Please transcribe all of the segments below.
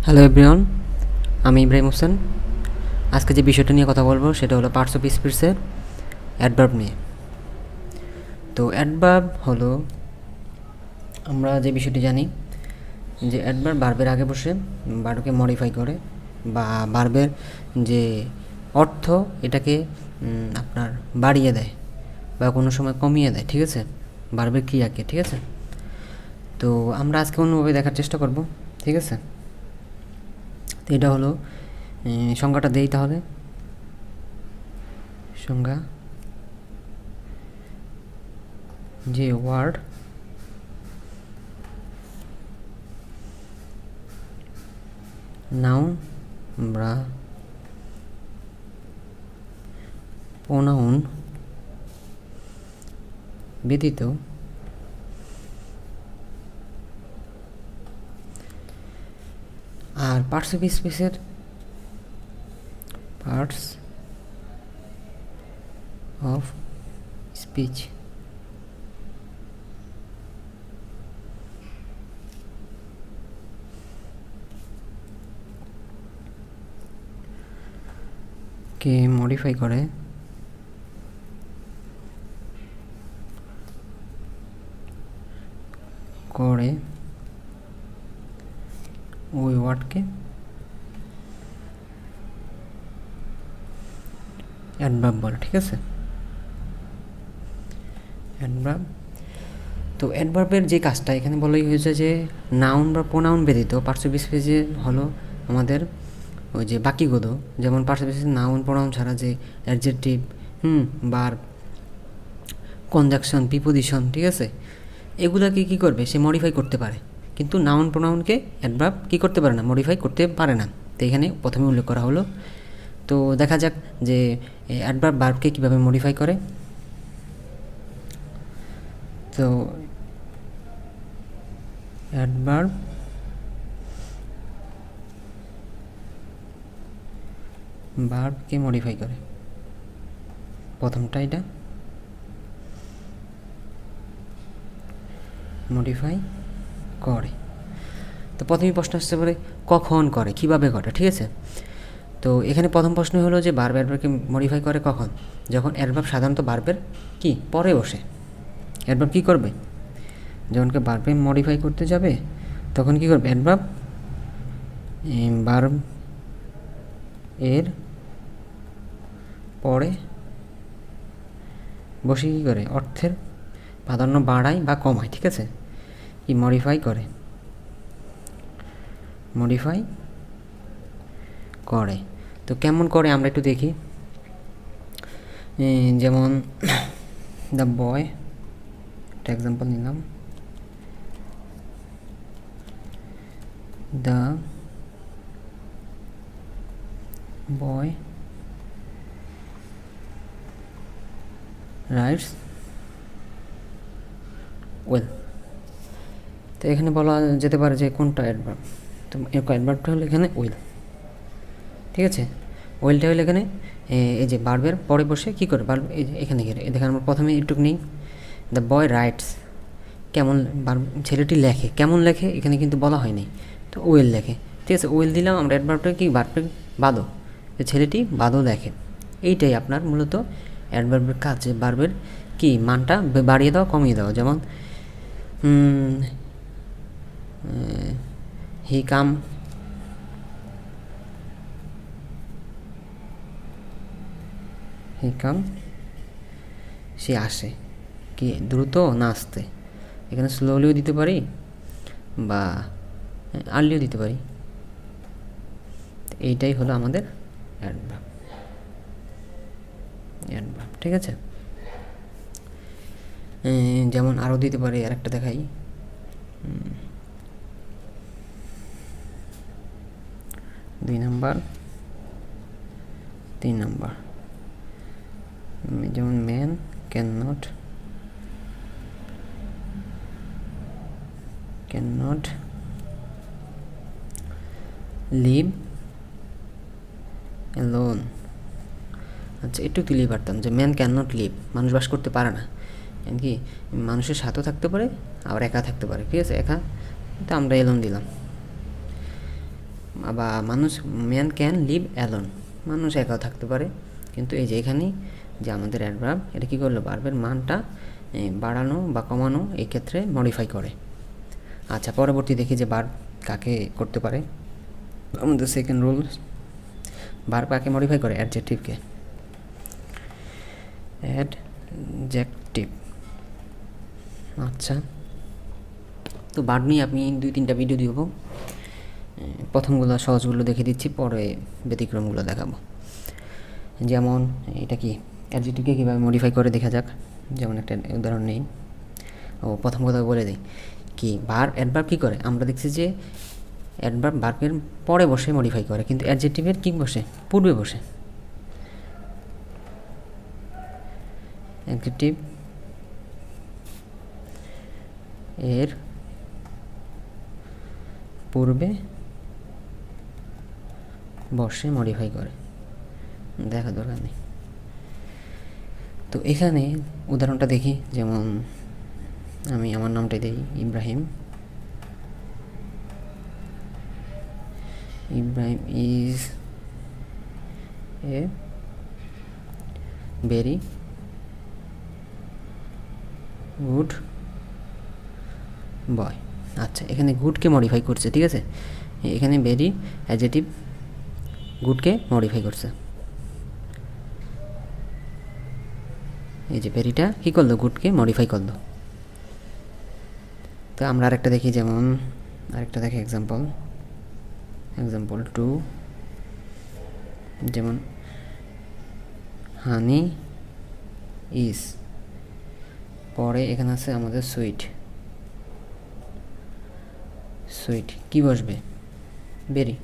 Hello everyone, আমি ইব্রাহিম হোসেন। আজকে যে বিষয়টা নিয়ে কথা বলবো সেটা হলো পার্টস অফ স্পিচের অ্যাডভার্ব নিয়ে। তো অ্যাডভার্ব হলো, আমরা যে বিষয়টি জানি যে অ্যাডভার্ব ভার্বের আগে বসে ভার্বকে মডিফাই করে বা ভার্বের যে অর্থ এটাকে আপনার বাড়িয়ে দেয় বা কোনো সময় কমিয়ে দেয়, ঠিক আছে, ভার্বের ক্রিয়াকে, ঠিক আছে। তো আমরা আজকে অন্যভাবে দেখার চেষ্টা করব, ঠিক আছে। তো এটা হলো সংজ্ঞাটা দেই তাহলে। সংজ্ঞা: যে ওয়ার্ড নাউন বা প্রোনাউন ব্যতীত আর পার্টস অফ স্পিচের পার্টস অফ স্পিচ কে মডিফাই করে করে ওই ওয়ার্ডকে অ্যাডভার্ব বলে, ঠিক আছে। অ্যাডভার্ব, তো অ্যাডভার্বের যে কাজটা এখানে বলাই হয়েছে যে নাউন বা প্রোনাউন ব্যতীত পার্টস অফ স্পিচে হলো আমাদের ওই যে বাকিগুলো, যেমন পার্টস অফ স্পিচে নাউন প্রোনাউন ছাড়া যে অ্যাডজেক্টিভ, ভার্ব, কনজাংশন, প্রিপোজিশন, ঠিক আছে, এগুলাকে কী করবে, সে মডিফাই করতে পারে, কিন্তু নাউন প্রোনাউনকে অ্যাডভার্ব কী করতে পারে না, মডিফাই করতে পারে না। তো এখানে প্রথমে উল্লেখ করা হলো। তো দেখা যাক যে অ্যাডভার্ব ভার্বকে কীভাবে মডিফাই করে। তো অ্যাডভার্ব ভার্বকে মডিফাই করে, প্রথমটা এটা মডিফাই করে। তো প্রথমেই প্রশ্ন আসতে পারে কখন করে, কীভাবে করে, ঠিক আছে। তো এখানে প্রথম প্রশ্ন হলো যে ভার্ব অ্যাডভার্বকে মডিফাই করে কখন, যখন অ্যাডভার্ব সাধারণত ভার্বের কি পরে বসে। অ্যাডভার্ব কী করবে, যখন ভার্বে মডিফাই করতে যাবে তখন কী করবে, অ্যাডভার্ব ভার্ব এর পরে বসে কী করে, অর্থের প্রাধান্য বাড়ায় বা কমায়, ঠিক আছে, কি মডিফাই করে, মডিফাই করে। তো কেমন করে আমরা একটু দেখি। যেমন দ্য বয়, একটা এক্সাম্পল নিলাম, দ্য বয় রাইটস ওয়েল। তো এখানে বলা যেতে পারে যে কোনটা অ্যাডভার্ব, তো অ্যাডভার্বটা হলো এখানে ওয়েল, ঠিক আছে। ওয়েলটা হলো এখানে এই যে ভার্বের পরে বসে কী করে, ভার্ব এখানে গেলে দেখেন আমরা প্রথমে একটু নেই, দ্য বয় রাইটস, কেমন, ছেলেটি লেখে, কেমন লেখে এখানে কিন্তু বলা হয়নি, তো ওয়েল লেখে, ঠিক আছে। ওয়েল দিলাম আমরা, অ্যাডভার্বটা কি, ভার্বটা বাদো, ছেলেটি বাদও লেখে। এইটাই আপনার মূলত অ্যাডভার্বের কাজ, যে ভার্বের কি মানটা বাড়িয়ে দেওয়া কমিয়ে দেওয়া। যেমন হি কাম, হি কাম, সে আসে, কি দ্রুত না আসতে, এখানে স্লোলিও দিতে পারি বা আর্লিও দিতে পারি। এইটাই হলো আমাদের অ্যাডভার্ব, অ্যাডভার্ব, ঠিক আছে। যেমন আরও দিতে পারি, আরেকটা দেখাই, দুই নাম্বার, তিন নাম্বার, যেমন man can not live alone. আচ্ছা, একটু তুলেই পারতাম যে ম্যান ক্যান নট লিভ, মানুষ বাস করতে পারে না, কি মানুষের সাথেও থাকতে পারে আবার একা থাকতে পারে, ঠিক আছে, একা, তো আমরা এলোন দিলাম। বা মানুষ ম্যান ক্যান লিভ অ্যালোন, মানুষ একাও থাকতে পারে। কিন্তু এই যে এখানেই যে আমাদের অ্যাডভার্ব এটা কী করলো, ভার্বের মানটা বাড়ানো বা কমানো এই ক্ষেত্রে মডিফাই করে। আচ্ছা, পরবর্তী দেখি যে ভার্ব কাকে করতে পারে। আমাদের সেকেন্ড রুল, ভার্ব কাকে মডিফাই করে? অ্যাডজেক্টিভকে। অ্যাডজেক্টিভ। আচ্ছা, তো ভার্ব নিয়ে আমি 2-3টা ভিডিও দিব। প্রথমগুলো সহজগুলো দেখে দিচ্ছি, পরে ব্যতিক্রমগুলো দেখাবো। যেমন এটা কি, অ্যাডজেক্টিভকে কীভাবে মডিফাই করে দেখা যাক। যেমন একটা উদাহরণ নেই। প্রথম কথা বলে দিই কি, অ্যাডভার্ব কী করে, আমরা দেখছি যে অ্যাডভার্ব ভার্বের পরে বসে মডিফাই করে, কিন্তু অ্যাডজেক্টিভের কী বসে, পূর্বে বসে। অ্যাডজেক্টিভ এর পূর্বে বসে মডিফাই করে, দেখা দরকার নেই। তো এখানে উদাহরণটা দেখি, যেমন আমি আমার নামটাই দিই Ibrahim. Ibrahim is a very good boy. আচ্ছা, এখানে গুডকে মডিফাই করছে, ঠিক আছে। এখানে ভেরি অ্যাডজেক্টিভ গুডকে মডিফাই করছে। এই যে ভেরিটা কী করলো, গুডকে মডিফাই করলো। তো আমরা আরেকটা দেখি, যেমন আরেকটা দেখি এক্সাম্পল 2, যেমন হানি ইজ, পরে এখানে আছে আমাদের সুইট। সুইট কী বসবে, বেরি,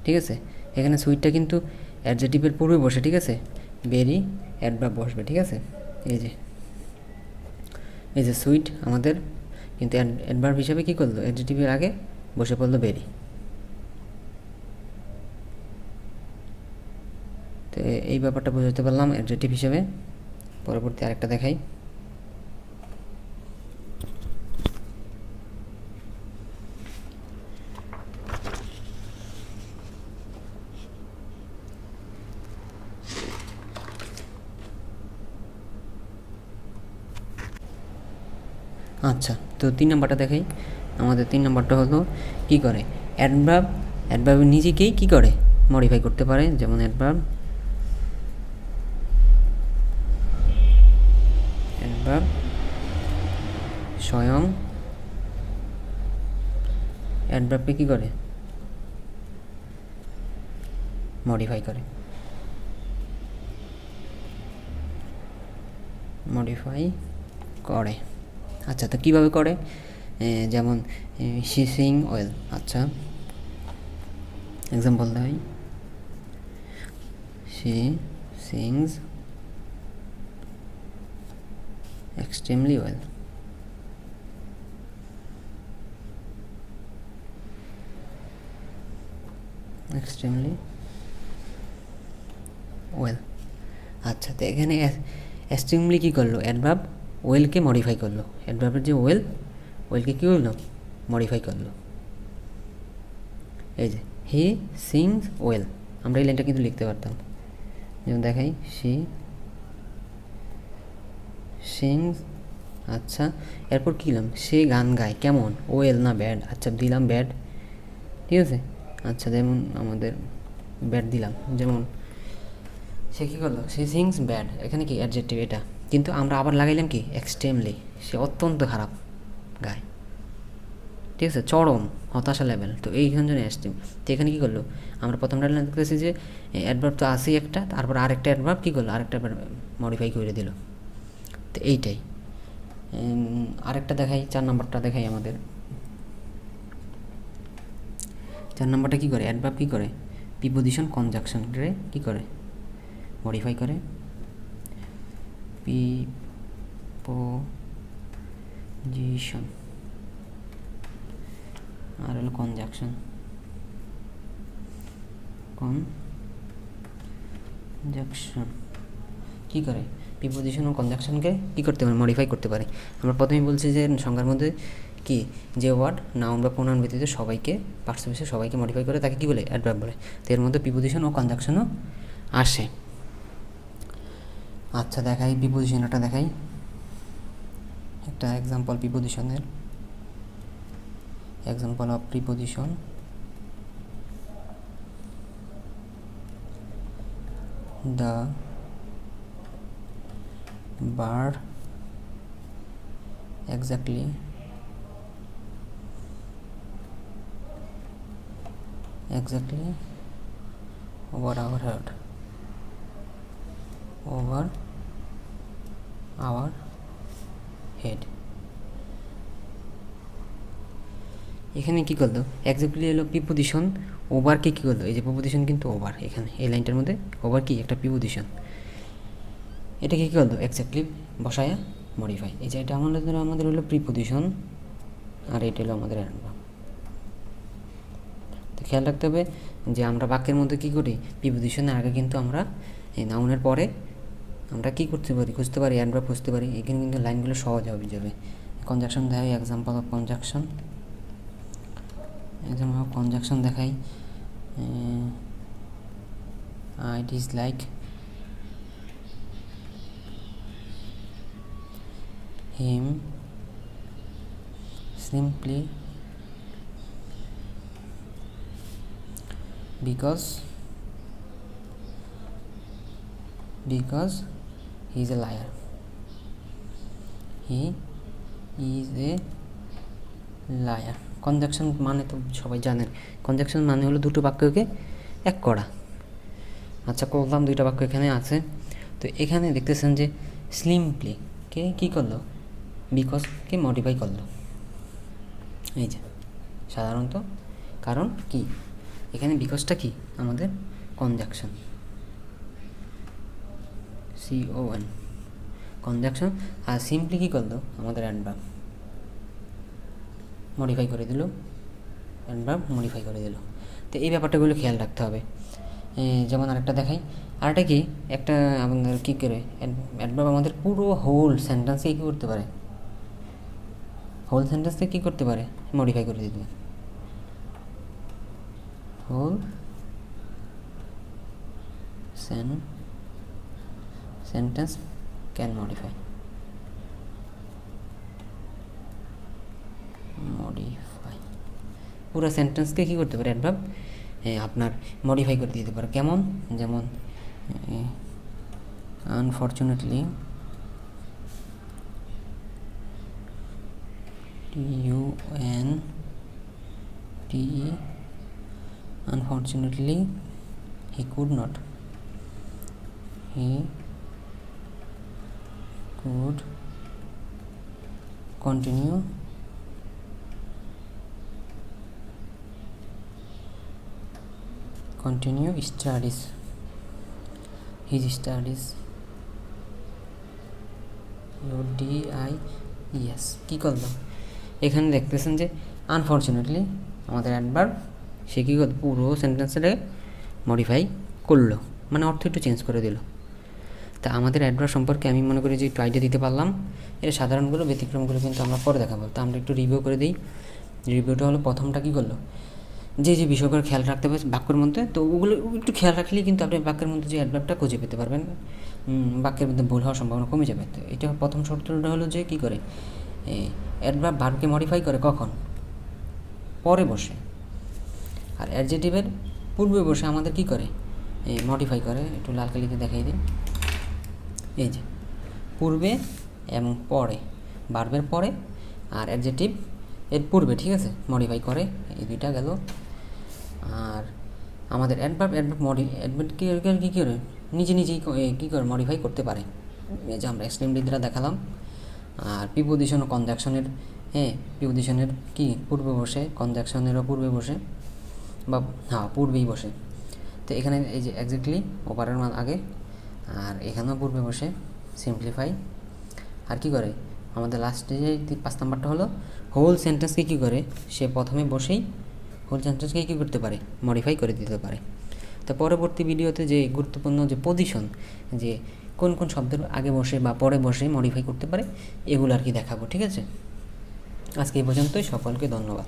ঠিক আছে। এখানে সুইটটা কিন্তু অ্যাডজেক্টিভের পূর্বে বসে, ঠিক আছে। বেরি অ্যাডভার্ব বসবে, ঠিক আছে। এই যে সুইট আমাদের কিন্তু অ্যাডভার্ব হিসাবে কী করলো, অ্যাডজেক্টিভের আগে বসে পড়লো বেরি। তো এই ব্যাপারটা বুঝতে পারলাম অ্যাডজেক্টিভ হিসেবে। পরবর্তী আরেকটা দেখাই। আচ্ছা, তো 3 নম্বরটা দেখাই। আমাদের 3 নম্বরটা হলো কী করে, অ্যাডভার্ব নিজেকেই কী করে, মডিফাই করতে পারে। যেমন অ্যাডভার্ব স্বয়ং অ্যাডভার্বকে কী করে, মডিফাই করে। আচ্ছা, তো কীভাবে করে, যেমন শি সিং ওয়েল। আচ্ছা, এক্সাম্পল দেয়, she sings extremely well. Extremely well. আচ্ছা, তো এখানে এক্সট্রিমলি কী করলো, অ্যাডভার্ব ওয়েলকে মডিফাই করলো। অ্যাডভার্বের যে ওয়েলকে কী করলো, মডিফাই করলো। এই যে হি সিংস ওয়েল, আমরা এই লাইনটা কিন্তু লিখতে পারতাম। যেমন দেখাই, শি সিংস। আচ্ছা, এরপর কী দিলাম, সে গান গায় কেমন, ওয়েল না ব্যাড। আচ্ছা, দিলাম ব্যাড, ঠিক আছে। আচ্ছা, যেমন আমাদের ব্যাড দিলাম, যেমন সে কী করলো, সে সিংস ব্যাড, এখানে কি অ্যাডজেক্টিভ এটা, কিন্তু আমরা আবার লাগাইলাম কি, এক্সট্রিমলি, সে অত্যন্ত খারাপ গায়, ঠিক আছে, চরম হতাশা লেভেল। তো এইখান জন্য এক্সট্রিম। তো এখানে কী করলো, আমরা প্রথমটা দেখতেছি যে অ্যাডভার্ব তো আসেই একটা, তারপর আরেকটা অ্যাডভার্ব কী করলো, আরেকটা মডিফাই করে দিল। তো এইটাই। আরেকটা দেখাই, 4 নম্বরটা দেখাই আমাদের। 4 নম্বরটা কী করে, অ্যাডভার্ব কী করে, প্রিপোজিশন কনজাংশনকে কী করে, মডিফাই করে। প্রিপোজিশন আর হলো কনজাংশন কী করে, প্রিপোজিশন ও কনজাংশনকে কী করতে পারে, মডিফাই করতে পারে। আমরা প্রথমেই বলছি যে সংজ্ঞার মধ্যে কি যে ওয়ার্ড নাউন বা প্রোনাউন ব্যতীত সবাইকে পার্টস অফ স্পিচে সবাইকে মডিফাই করে তাকে কী বলে অ্যাডভার্ব বলে। তো এর মধ্যে প্রিপোজিশন ও কনজাংশনও আসে। আচ্ছা দেখাই প্রিপোজিশনটা দেখাই একটা এক্সাম্পল প্রিপোজিশনের example of preposition. The bird exactly over our head, over our head। এখানে কী করলো এক্স্যাক্টলি এলো প্রিপোজিশন, ওভারকে কী করলো এই যে প্রিপোজিশন কিন্তু ওভার, এখানে এই লাইনটার মধ্যে ওভার কি একটা প্রিপোজিশন, এটাকে কী করলো এক্স্যাক্টলি বসায়া মডিফাই। এই যে এটা আমাদের হলো প্রিপোজিশন আর এটা হলো আমাদের অ্যাডভার্ব। তো খেয়াল রাখতে হবে যে আমরা বাক্যের মধ্যে কী করি প্রিপোজিশনের আগে কিন্তু আমরা এই নাউনের পরে আমরা কী করতে পারি খুঁজতে পারি অ্যাডভার্ব খুঁজতে পারি। এখানে কিন্তু লাইনগুলো সহজ হবে যাবে। কনজাংশন দেখাই example of conjunction, example of conjunction দেখাই। It is like him simply because he is a liar, he is a liar। Conjunction মানে তো সবাই জানেন, কনজাংশন মানে হলো দুটো বাক্যকে এক করা। আচ্ছা করলাম, দুইটা বাক্য এখানে আছে। তো এখানে দেখতেছেন যে সিম্পলি কে কী করলো বিকজকে মডিফাই করলো, এই যে সাধারণত কারণ কি এখানে বিকজটা কি আমাদের কনজাংশন CON কনজাংশন, আর সিম্পলি কী করলো আমাদের অ্যাডভার্ব মডিফাই করে দিল, অ্যাডভার্ব মডিফাই করে দিল। তো এই ব্যাপারটাগুলো খেয়াল রাখতে হবে। যেমন আরেকটা দেখাই, আরেকটা কি একটা আমাদের কী করে অ্যাডভার্ব আমাদের পুরো হোল সেন্টেন্সকে কী করতে পারে, হোল সেন্টেন্সকে কী করতে পারে মডিফাই করে দিতে, হোল সেন্টেন্স ক্যান মডিফাই পুরো সেন্টেন্সকে কী করতে পারে অ্যাডভার্ব আপনার মডিফাই করে দিতে পারে। কেমন, যেমন unfortunately unfortunately he could continue his studies DIES কী করলো এখানে দেখতেছেন যে আনফর্চুনেটলি আমাদের অ্যাডভার্ব সে কী করলো পুরো সেন্টেন্সটাকে মডিফাই করলো, মানে অর্থ একটু চেঞ্জ করে দিল। তা আমাদের অ্যাডভার্ব সম্পর্কে আমি মনে করি যে একটু আইডিয়া দিতে পারলাম। এটা সাধারণগুলো ব্যতিক্রমগুলো কিন্তু আমরা পরে দেখাবো। তো আমরা একটু রিভিউ করে দিই। রিভিউটা হলো প্রথমটা কী করলো যে বিষয়গুলো খেয়াল রাখতে হবে বাক্যের মধ্যে, তো ওগুলো একটু খেয়াল রাখলেই কিন্তু আপনি বাক্যের মধ্যে যে অ্যাডভার্বটা খুঁজে পেতে পারবেন, বাক্যের মধ্যে ভুল হওয়ার সম্ভাবনা কমে যাবে। তো এটা প্রথম শর্তটা হলো যে কী করে অ্যাডভার্ব ভার্বকে মডিফাই করে কখন, পরে বসে, আর অ্যাডজেক্টিভের পূর্বে বসে আমাদের কী করে মডিফাই করে। একটু লাল কালিতে দেখাই দিই, এই যে পূর্বে এবং পরে, ভার্বের পরে আর অ্যাডজেক্টিভ এর পূর্বে, ঠিক আছে, মডিফাই করে, এই দুইটা গেল। আর আমাদের অ্যাডভার্ব কী করে নিজেই কী করে মডিফাই করতে পারে, এই যে আমরা এক্সট্রিমলি দ্বারা দেখালাম। আর প্রিপোজিশন ও কনজাংশনের প্রিপোজিশনের কি পূর্বে বসে, কনজাংশনেরও পূর্বে বসে বা পূর্বেই বসে। তো এখানে এই যে এক্স্যাক্টলি ওভারের মান আগে, আর এখানেও পূর্বে বসে সিম্পলিফাই। আর কি করে আমাদের লাস্টে যে 5 নাম্বারটা হলো হোল সেন্টেন্সকে কী করে সে প্রথমে বসেই হোল সেন্টেন্সকে কী করতে পারে মডিফাই করে দিতে পারে। তো পরবর্তী ভিডিওতে যে গুরুত্বপূর্ণ যে পজিশন, যে কোন কোন শব্দের আগে বসে বা পরে বসে মডিফাই করতে পারে, এগুলো আর কি দেখাবো, ঠিক আছে। আজকে এই পর্যন্তই, সকলকে ধন্যবাদ।